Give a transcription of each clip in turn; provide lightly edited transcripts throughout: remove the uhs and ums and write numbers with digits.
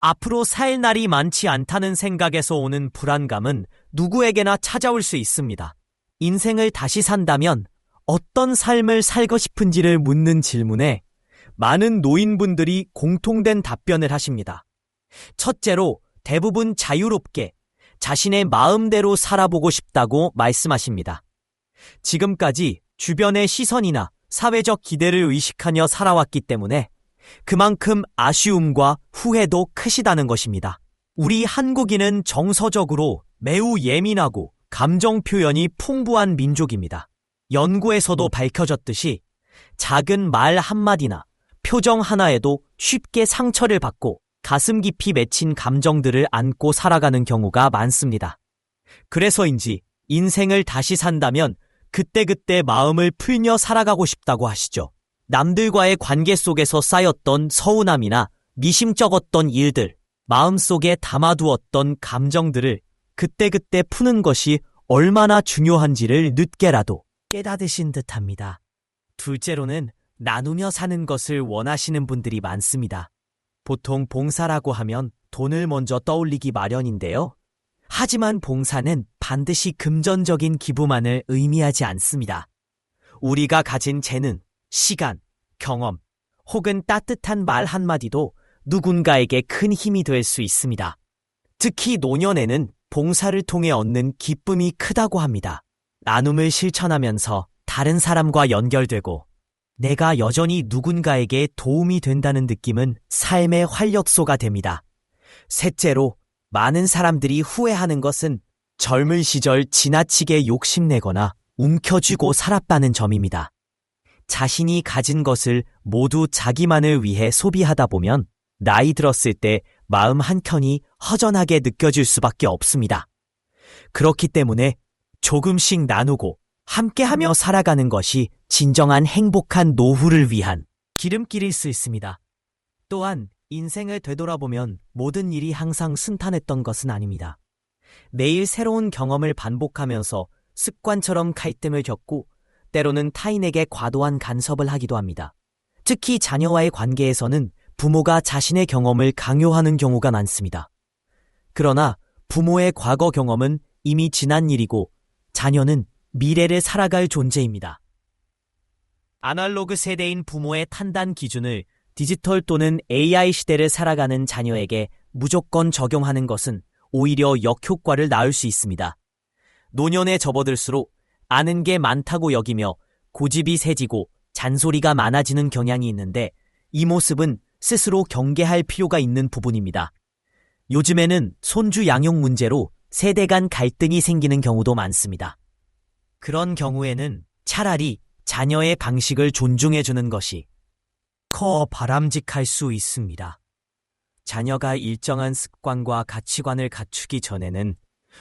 앞으로 살 날이 많지 않다는 생각에서 오는 불안감은 누구에게나 찾아올 수 있습니다. 인생을 다시 산다면 어떤 삶을 살고 싶은지를 묻는 질문에 많은 노인분들이 공통된 답변을 하십니다. 첫째로 대부분 자유롭게 자신의 마음대로 살아보고 싶다고 말씀하십니다. 지금까지 주변의 시선이나 사회적 기대를 의식하며 살아왔기 때문에 그만큼 아쉬움과 후회도 크시다는 것입니다. 우리 한국인은 정서적으로 매우 예민하고 감정 표현이 풍부한 민족입니다. 연구에서도 밝혀졌듯이 작은 말 한마디나 표정 하나에도 쉽게 상처를 받고 가슴 깊이 맺힌 감정들을 안고 살아가는 경우가 많습니다. 그래서인지 인생을 다시 산다면 그때그때 마음을 풀며 살아가고 싶다고 하시죠. 남들과의 관계 속에서 쌓였던 서운함이나 미심쩍었던 일들, 마음속에 담아두었던 감정들을 그때그때 푸는 것이 얼마나 중요한지를 늦게라도 깨닫으신 듯합니다. 둘째로는 나누며 사는 것을 원하시는 분들이 많습니다. 보통 봉사라고 하면 돈을 먼저 떠올리기 마련인데요. 하지만 봉사는 반드시 금전적인 기부만을 의미하지 않습니다. 우리가 가진 재능, 시간, 경험, 혹은 따뜻한 말 한마디도 누군가에게 큰 힘이 될 수 있습니다. 특히 노년에는 봉사를 통해 얻는 기쁨이 크다고 합니다. 나눔을 실천하면서 다른 사람과 연결되고 내가 여전히 누군가에게 도움이 된다는 느낌은 삶의 활력소가 됩니다. 셋째로 많은 사람들이 후회하는 것은 젊은 시절 지나치게 욕심내거나 움켜쥐고 살았다는 점입니다. 자신이 가진 것을 모두 자기만을 위해 소비하다 보면 나이 들었을 때 마음 한켠이 허전하게 느껴질 수밖에 없습니다. 그렇기 때문에 조금씩 나누고 함께하며 살아가는 것이 진정한 행복한 노후를 위한 기름길일 수 있습니다. 또한 인생을 되돌아보면 모든 일이 항상 순탄했던 것은 아닙니다. 매일 새로운 경험을 반복하면서 습관처럼 갈등을 겪고 때로는 타인에게 과도한 간섭을 하기도 합니다. 특히 자녀와의 관계에서는 부모가 자신의 경험을 강요하는 경우가 많습니다. 그러나 부모의 과거 경험은 이미 지난 일이고 자녀는 미래를 살아갈 존재입니다. 아날로그 세대인 부모의 판단 기준을 디지털 또는 AI 시대를 살아가는 자녀에게 무조건 적용하는 것은 오히려 역효과를 낳을 수 있습니다. 노년에 접어들수록 아는 게 많다고 여기며 고집이 세지고 잔소리가 많아지는 경향이 있는데 이 모습은 스스로 경계할 필요가 있는 부분입니다. 요즘에는 손주 양육 문제로 세대 간 갈등이 생기는 경우도 많습니다. 그런 경우에는 차라리 자녀의 방식을 존중해주는 것이 커 바람직할 수 있습니다. 자녀가 일정한 습관과 가치관을 갖추기 전에는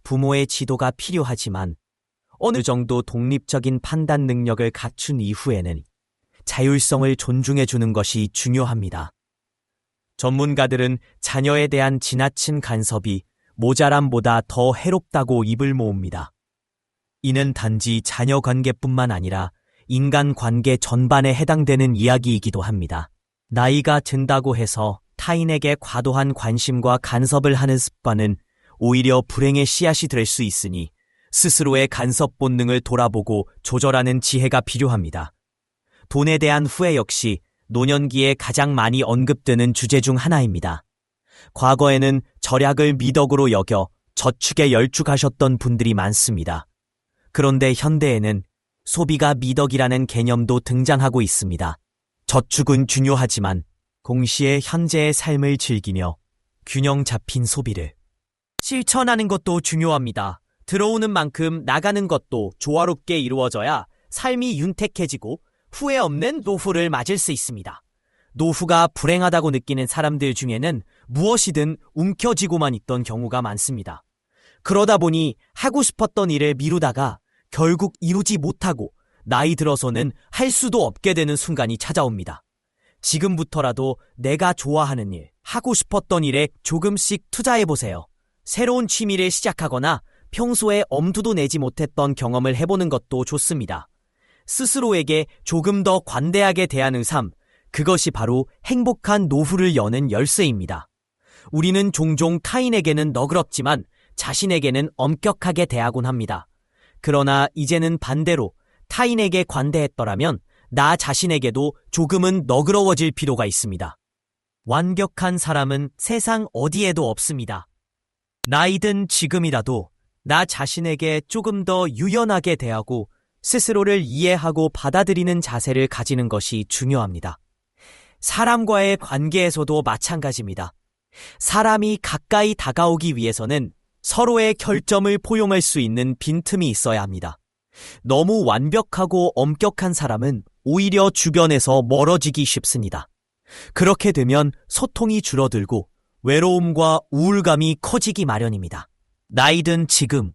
부모의 지도가 필요하지만 어느 정도 독립적인 판단 능력을 갖춘 이후에는 자율성을 존중해주는 것이 중요합니다. 전문가들은 자녀에 대한 지나친 간섭이 모자람보다 더 해롭다고 입을 모읍니다. 이는 단지 자녀 관계뿐만 아니라 인간 관계 전반에 해당되는 이야기이기도 합니다. 나이가 든다고 해서 타인에게 과도한 관심과 간섭을 하는 습관은 오히려 불행의 씨앗이 될 수 있으니 스스로의 간섭 본능을 돌아보고 조절하는 지혜가 필요합니다. 돈에 대한 후회 역시 노년기에 가장 많이 언급되는 주제 중 하나입니다. 과거에는 절약을 미덕으로 여겨 저축에 열중하셨던 분들이 많습니다. 그런데 현대에는 소비가 미덕이라는 개념도 등장하고 있습니다. 저축은 중요하지만 동시에 현재의 삶을 즐기며 균형 잡힌 소비를 실천하는 것도 중요합니다. 들어오는 만큼 나가는 것도 조화롭게 이루어져야 삶이 윤택해지고 후회 없는 노후를 맞을 수 있습니다. 노후가 불행하다고 느끼는 사람들 중에는 무엇이든 움켜쥐고만 있던 경우가 많습니다. 그러다 보니 하고 싶었던 일을 미루다가 결국 이루지 못하고 나이 들어서는 할 수도 없게 되는 순간이 찾아옵니다. 지금부터라도 내가 좋아하는 일, 하고 싶었던 일에 조금씩 투자해보세요. 새로운 취미를 시작하거나 평소에 엄두도 내지 못했던 경험을 해보는 것도 좋습니다. 스스로에게 조금 더 관대하게 대하는 삶, 그것이 바로 행복한 노후를 여는 열쇠입니다. 우리는 종종 타인에게는 너그럽지만 자신에게는 엄격하게 대하곤 합니다. 그러나 이제는 반대로 타인에게 관대했더라면 나 자신에게도 조금은 너그러워질 필요가 있습니다. 완벽한 사람은 세상 어디에도 없습니다. 나이든 지금이라도 나 자신에게 조금 더 유연하게 대하고 스스로를 이해하고 받아들이는 자세를 가지는 것이 중요합니다. 사람과의 관계에서도 마찬가지입니다. 사람이 가까이 다가오기 위해서는 서로의 결점을 포용할 수 있는 빈틈이 있어야 합니다. 너무 완벽하고 엄격한 사람은 오히려 주변에서 멀어지기 쉽습니다. 그렇게 되면 소통이 줄어들고 외로움과 우울감이 커지기 마련입니다. 나이든 지금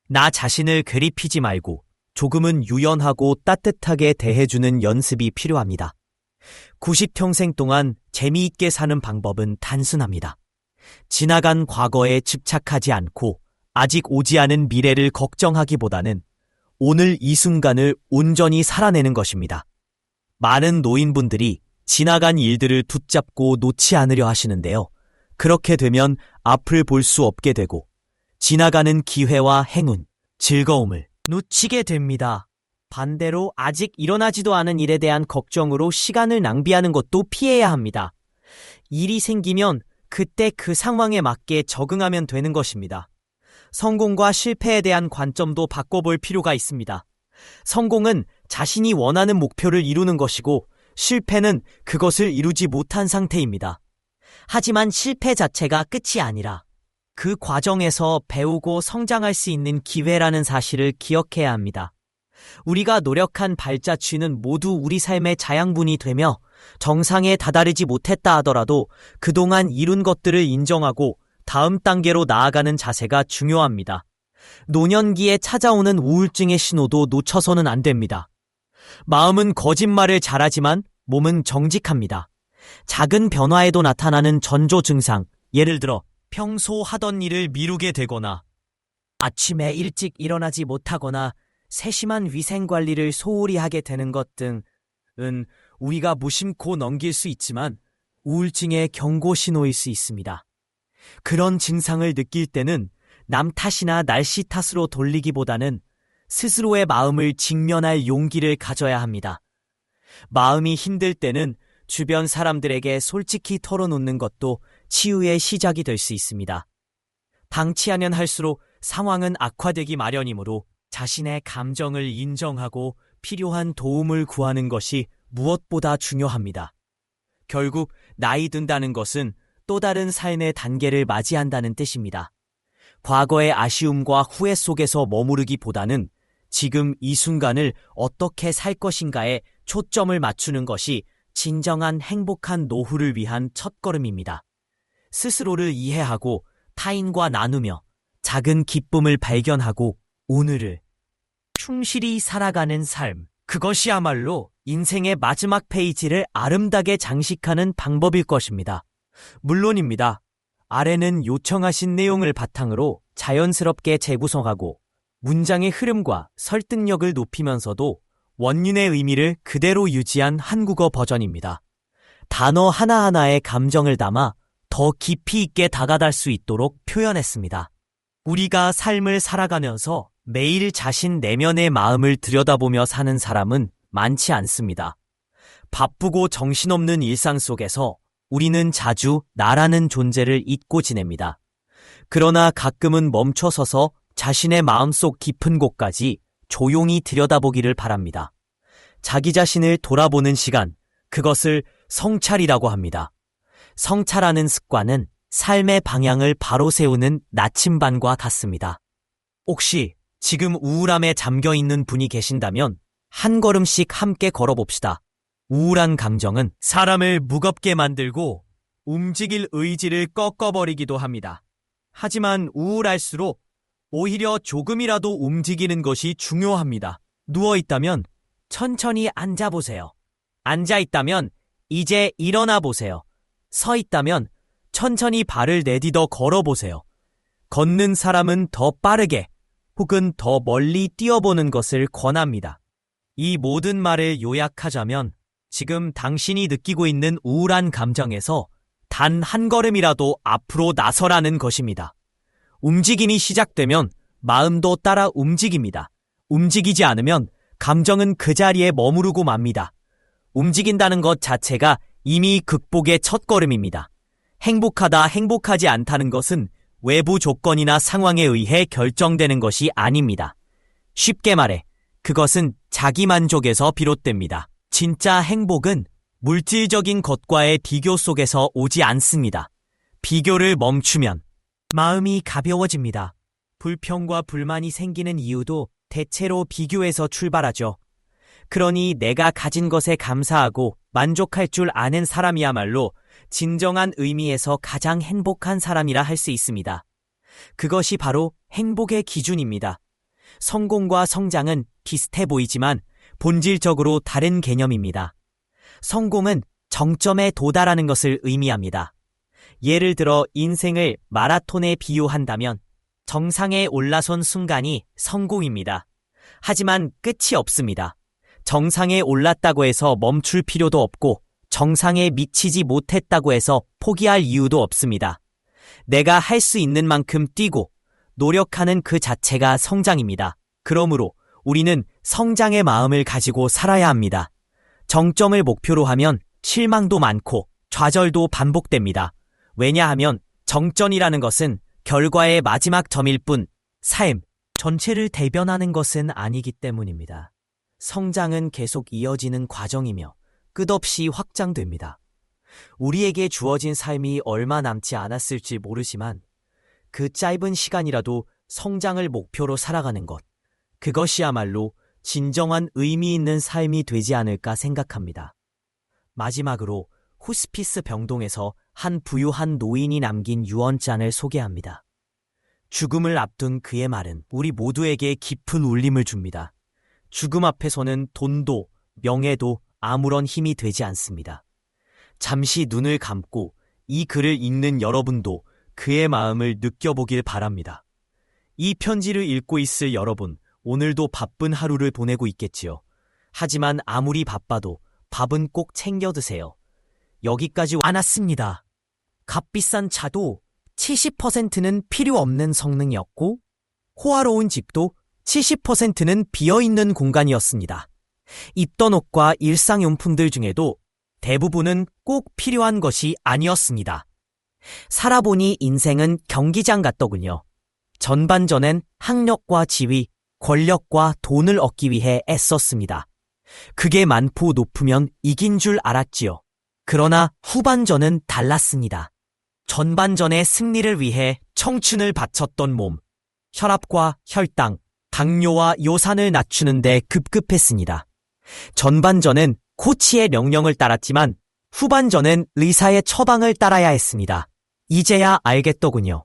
나 자신을 괴롭히지 말고 조금은 유연하고 따뜻하게 대해주는 연습이 필요합니다. 90평생 동안 재미있게 사는 방법은 단순합니다. 지나간 과거에 집착하지 않고 아직 오지 않은 미래를 걱정하기보다는 오늘 이 순간을 온전히 살아내는 것입니다. 많은 노인분들이 지나간 일들을 붙잡고 놓지 않으려 하시는데요. 그렇게 되면 앞을 볼 수 없게 되고 지나가는 기회와 행운, 즐거움을 놓치게 됩니다. 반대로 아직 일어나지도 않은 일에 대한 걱정으로 시간을 낭비하는 것도 피해야 합니다. 일이 생기면 그때 그 상황에 맞게 적응하면 되는 것입니다. 성공과 실패에 대한 관점도 바꿔볼 필요가 있습니다. 성공은 자신이 원하는 목표를 이루는 것이고 실패는 그것을 이루지 못한 상태입니다. 하지만 실패 자체가 끝이 아니라 그 과정에서 배우고 성장할 수 있는 기회라는 사실을 기억해야 합니다. 우리가 노력한 발자취는 모두 우리 삶의 자양분이 되며 정상에 다다르지 못했다 하더라도 그동안 이룬 것들을 인정하고 다음 단계로 나아가는 자세가 중요합니다. 노년기에 찾아오는 우울증의 신호도 놓쳐서는 안 됩니다. 마음은 거짓말을 잘하지만 몸은 정직합니다. 작은 변화에도 나타나는 전조 증상, 예를 들어 평소 하던 일을 미루게 되거나 아침에 일찍 일어나지 못하거나 세심한 위생관리를 소홀히 하게 되는 것 등은 우리가 무심코 넘길 수 있지만 우울증의 경고 신호일 수 있습니다. 그런 증상을 느낄 때는 남 탓이나 날씨 탓으로 돌리기보다는 스스로의 마음을 직면할 용기를 가져야 합니다. 마음이 힘들 때는 주변 사람들에게 솔직히 털어놓는 것도 치유의 시작이 될 수 있습니다. 방치하면 할수록 상황은 악화되기 마련이므로 자신의 감정을 인정하고 필요한 도움을 구하는 것이 무엇보다 중요합니다. 결국 나이 든다는 것은 또 다른 삶의 단계를 맞이한다는 뜻입니다. 과거의 아쉬움과 후회 속에서 머무르기보다는 지금 이 순간을 어떻게 살 것인가에 초점을 맞추는 것이 진정한 행복한 노후를 위한 첫걸음입니다. 스스로를 이해하고 타인과 나누며 작은 기쁨을 발견하고 오늘을 충실히 살아가는 삶, 그것이야말로 인생의 마지막 페이지를 아름답게 장식하는 방법일 것입니다. 물론입니다. 아래는 요청하신 내용을 바탕으로 자연스럽게 재구성하고 문장의 흐름과 설득력을 높이면서도 원문의 의미를 그대로 유지한 한국어 버전입니다. 단어 하나하나에 감정을 담아 더 깊이 있게 다가갈 수 있도록 표현했습니다. 우리가 삶을 살아가면서 매일 자신 내면의 마음을 들여다보며 사는 사람은 많지 않습니다. 바쁘고 정신없는 일상 속에서 우리는 자주 나라는 존재를 잊고 지냅니다. 그러나 가끔은 멈춰서서 자신의 마음속 깊은 곳까지 조용히 들여다보기를 바랍니다. 자기 자신을 돌아보는 시간, 그것을 성찰이라고 합니다. 성찰하는 습관은 삶의 방향을 바로 세우는 나침반과 같습니다. 혹시 지금 우울함에 잠겨 있는 분이 계신다면 한 걸음씩 함께 걸어봅시다. 우울한 감정은 사람을 무겁게 만들고 움직일 의지를 꺾어버리기도 합니다. 하지만 우울할수록 오히려 조금이라도 움직이는 것이 중요합니다. 누워있다면 천천히 앉아보세요. 앉아있다면 이제 일어나보세요. 서있다면 천천히 발을 내딛어 걸어보세요. 걷는 사람은 더 빠르게 혹은 더 멀리 뛰어보는 것을 권합니다. 이 모든 말을 요약하자면 지금 당신이 느끼고 있는 우울한 감정에서 단 한 걸음이라도 앞으로 나서라는 것입니다. 움직임이 시작되면 마음도 따라 움직입니다. 움직이지 않으면 감정은 그 자리에 머무르고 맙니다. 움직인다는 것 자체가 이미 극복의 첫걸음입니다. 행복하다, 행복하지 않다는 것은 외부 조건이나 상황에 의해 결정되는 것이 아닙니다. 쉽게 말해, 그것은 자기 만족에서 비롯됩니다. 진짜 행복은 물질적인 것과의 비교 속에서 오지 않습니다. 비교를 멈추면 마음이 가벼워집니다. 불평과 불만이 생기는 이유도 대체로 비교에서 출발하죠. 그러니 내가 가진 것에 감사하고 만족할 줄 아는 사람이야말로 진정한 의미에서 가장 행복한 사람이라 할 수 있습니다. 그것이 바로 행복의 기준입니다. 성공과 성장은 비슷해 보이지만 본질적으로 다른 개념입니다. 성공은 정점에 도달하는 것을 의미합니다. 예를 들어 인생을 마라톤에 비유한다면 정상에 올라선 순간이 성공입니다. 하지만 끝이 없습니다. 정상에 올랐다고 해서 멈출 필요도 없고 정상에 미치지 못했다고 해서 포기할 이유도 없습니다. 내가 할 수 있는 만큼 뛰고 노력하는 그 자체가 성장입니다. 그러므로 우리는 성장의 마음을 가지고 살아야 합니다. 정점을 목표로 하면 실망도 많고 좌절도 반복됩니다. 왜냐하면 정점이라는 것은 결과의 마지막 점일 뿐 삶 전체를 대변하는 것은 아니기 때문입니다. 성장은 계속 이어지는 과정이며 끝없이 확장됩니다. 우리에게 주어진 삶이 얼마 남지 않았을지 모르지만 그 짧은 시간이라도 성장을 목표로 살아가는 것, 그것이야말로 진정한 의미 있는 삶이 되지 않을까 생각합니다. 마지막으로 호스피스 병동에서 한 부유한 노인이 남긴 유언장을 소개합니다. 죽음을 앞둔 그의 말은 우리 모두에게 깊은 울림을 줍니다. 죽음 앞에서는 돈도 명예도 아무런 힘이 되지 않습니다. 잠시 눈을 감고 이 글을 읽는 여러분도 그의 마음을 느껴보길 바랍니다. 이 편지를 읽고 있을 여러분, 오늘도 바쁜 하루를 보내고 있겠지요. 하지만 아무리 바빠도 밥은 꼭 챙겨 드세요. 여기까지 왔습니다. 값비싼 차도 70%는 필요 없는 성능이었고 호화로운 집도 70%는 비어있는 공간이었습니다. 입던 옷과 일상용품들 중에도 대부분은 꼭 필요한 것이 아니었습니다. 살아보니 인생은 경기장 같더군요. 전반전엔 학력과 지위, 권력과 돈을 얻기 위해 애썼습니다. 그게 많고 높으면 이긴 줄 알았지요. 그러나 후반전은 달랐습니다. 전반전의 승리를 위해 청춘을 바쳤던 몸, 혈압과 혈당, 당뇨와 요산을 낮추는 데 급급했습니다. 전반전은 코치의 명령을 따랐지만 후반전은 의사의 처방을 따라야 했습니다. 이제야 알겠더군요.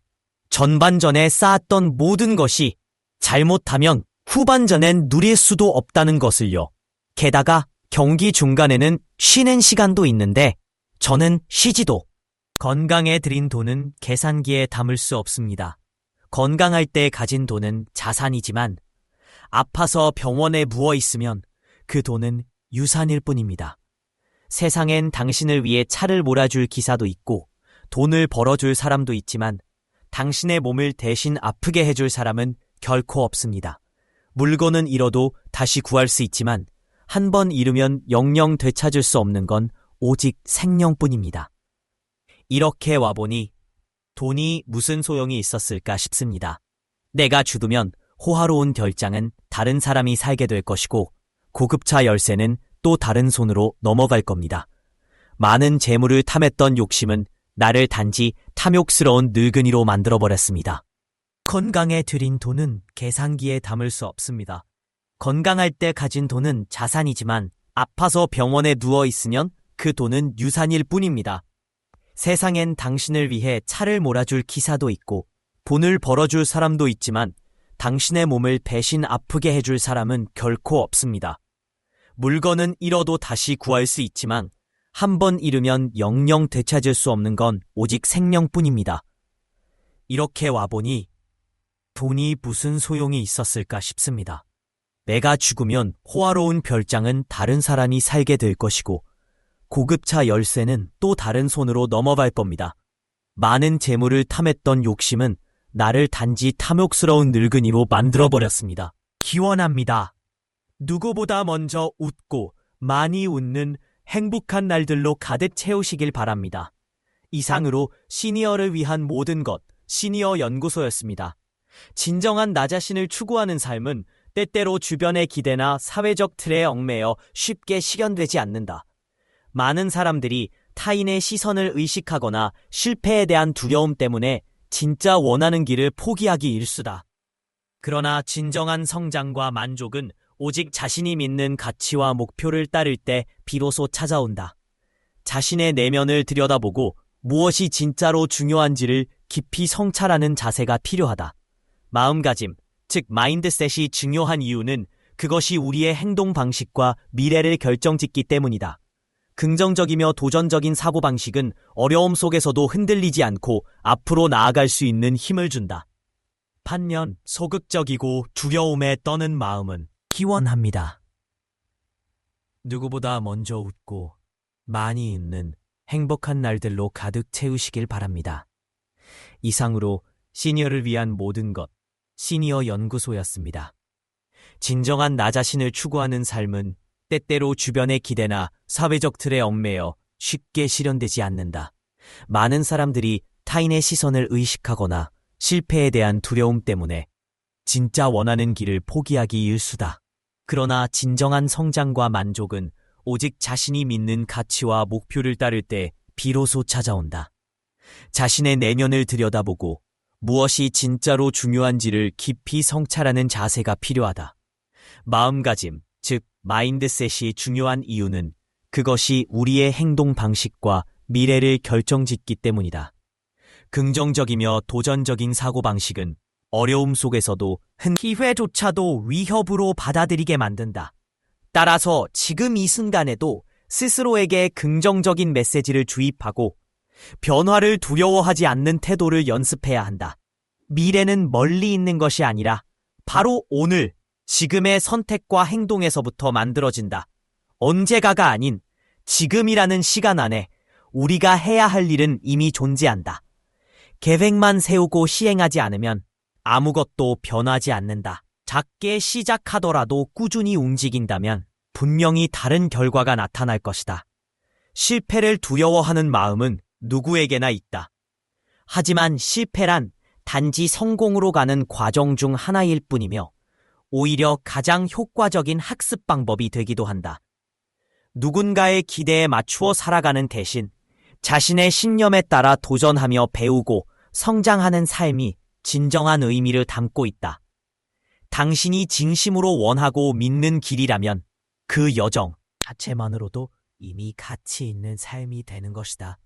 전반전에 쌓았던 모든 것이 잘못하면 후반전엔 누릴 수도 없다는 것을요. 게다가 경기 중간에는 쉬는 시간도 있는데 저는 쉬지도. 건강에 들인 돈은 계산기에 담을 수 없습니다. 건강할 때 가진 돈은 자산이지만 아파서 병원에 누워 있으면 그 돈은 유산일 뿐입니다. 세상엔 당신을 위해 차를 몰아줄 기사도 있고 돈을 벌어줄 사람도 있지만 당신의 몸을 대신 아프게 해줄 사람은 결코 없습니다. 물건은 잃어도 다시 구할 수 있지만 한 번 잃으면 영영 되찾을 수 없는 건 오직 생명뿐입니다. 이렇게 와보니 돈이 무슨 소용이 있었을까 싶습니다. 내가 죽으면 호화로운 별장은 다른 사람이 살게 될 것이고 고급차 열쇠는 또 다른 손으로 넘어갈 겁니다. 많은 재물을 탐했던 욕심은 나를 단지 탐욕스러운 늙은이로 만들어버렸습니다. 건강에 들인 돈은 계산기에 담을 수 없습니다. 건강할 때 가진 돈은 자산이지만 아파서 병원에 누워 있으면 그 돈은 유산일 뿐입니다. 세상엔 당신을 위해 차를 몰아줄 기사도 있고 돈을 벌어줄 사람도 있지만 당신의 몸을 대신 아프게 해줄 사람은 결코 없습니다. 물건은 잃어도 다시 구할 수 있지만 한 번 잃으면 영영 되찾을 수 없는 건 오직 생명뿐입니다. 이렇게 와보니 돈이 무슨 소용이 있었을까 싶습니다. 내가 죽으면 호화로운 별장은 다른 사람이 살게 될 것이고 고급차 열쇠는 또 다른 손으로 넘어갈 겁니다. 많은 재물을 탐했던 욕심은 나를 단지 탐욕스러운 늙은이로 만들어버렸습니다. 기원합니다. 누구보다 먼저 웃고 많이 웃는 행복한 날들로 가득 채우시길 바랍니다. 이상으로 시니어를 위한 모든 것, 시니어 연구소였습니다. 진정한 나 자신을 추구하는 삶은 때때로 주변의 기대나 사회적 틀에 얽매여 쉽게 실현되지 않는다. 많은 사람들이 타인의 시선을 의식하거나 실패에 대한 두려움 때문에 진짜 원하는 길을 포기하기 일쑤다. 그러나 진정한 성장과 만족은 오직 자신이 믿는 가치와 목표를 따를 때 비로소 찾아온다. 자신의 내면을 들여다보고 무엇이 진짜로 중요한지를 깊이 성찰하는 자세가 필요하다. 마음가짐, 즉 마인드셋이 중요한 이유는 그것이 우리의 행동 방식과 미래를 결정짓기 때문이다. 긍정적이며 도전적인 사고방식은 어려움 속에서도 흔들리지 않고 앞으로 나아갈 수 있는 힘을 준다. 반면 소극적이고 두려움에 떠는 마음은 기원합니다. 누구보다 먼저 웃고 많이 있는 행복한 날들로 가득 채우시길 바랍니다. 이상으로 시니어를 위한 모든 것, 시니어 연구소였습니다. 진정한 나 자신을 추구하는 삶은 때때로 주변의 기대나 사회적 틀에 얽매여 쉽게 실현되지 않는다. 많은 사람들이 타인의 시선을 의식하거나 실패에 대한 두려움 때문에 진짜 원하는 길을 포기하기 일쑤다. 그러나 진정한 성장과 만족은 오직 자신이 믿는 가치와 목표를 따를 때 비로소 찾아온다. 자신의 내면을 들여다보고 무엇이 진짜로 중요한지를 깊이 성찰하는 자세가 필요하다. 마음가짐, 즉 마인드셋이 중요한 이유는 그것이 우리의 행동 방식과 미래를 결정짓기 때문이다. 긍정적이며 도전적인 사고방식은 어려움 속에서도 기회조차도 위협으로 받아들이게 만든다. 따라서 지금 이 순간에도 스스로에게 긍정적인 메시지를 주입하고 변화를 두려워하지 않는 태도를 연습해야 한다. 미래는 멀리 있는 것이 아니라 바로 오늘, 지금의 선택과 행동에서부터 만들어진다. 언제가가 아닌 지금이라는 시간 안에 우리가 해야 할 일은 이미 존재한다. 계획만 세우고 시행하지 않으면 아무것도 변하지 않는다. 작게 시작하더라도 꾸준히 움직인다면 분명히 다른 결과가 나타날 것이다. 실패를 두려워하는 마음은 누구에게나 있다. 하지만 실패란 단지 성공으로 가는 과정 중 하나일 뿐이며 오히려 가장 효과적인 학습 방법이 되기도 한다. 누군가의 기대에 맞추어 살아가는 대신 자신의 신념에 따라 도전하며 배우고 성장하는 삶이 진정한 의미를 담고 있다. 당신이 진심으로 원하고 믿는 길이라면 그 여정 자체만으로도 이미 가치 있는 삶이 되는 것이다.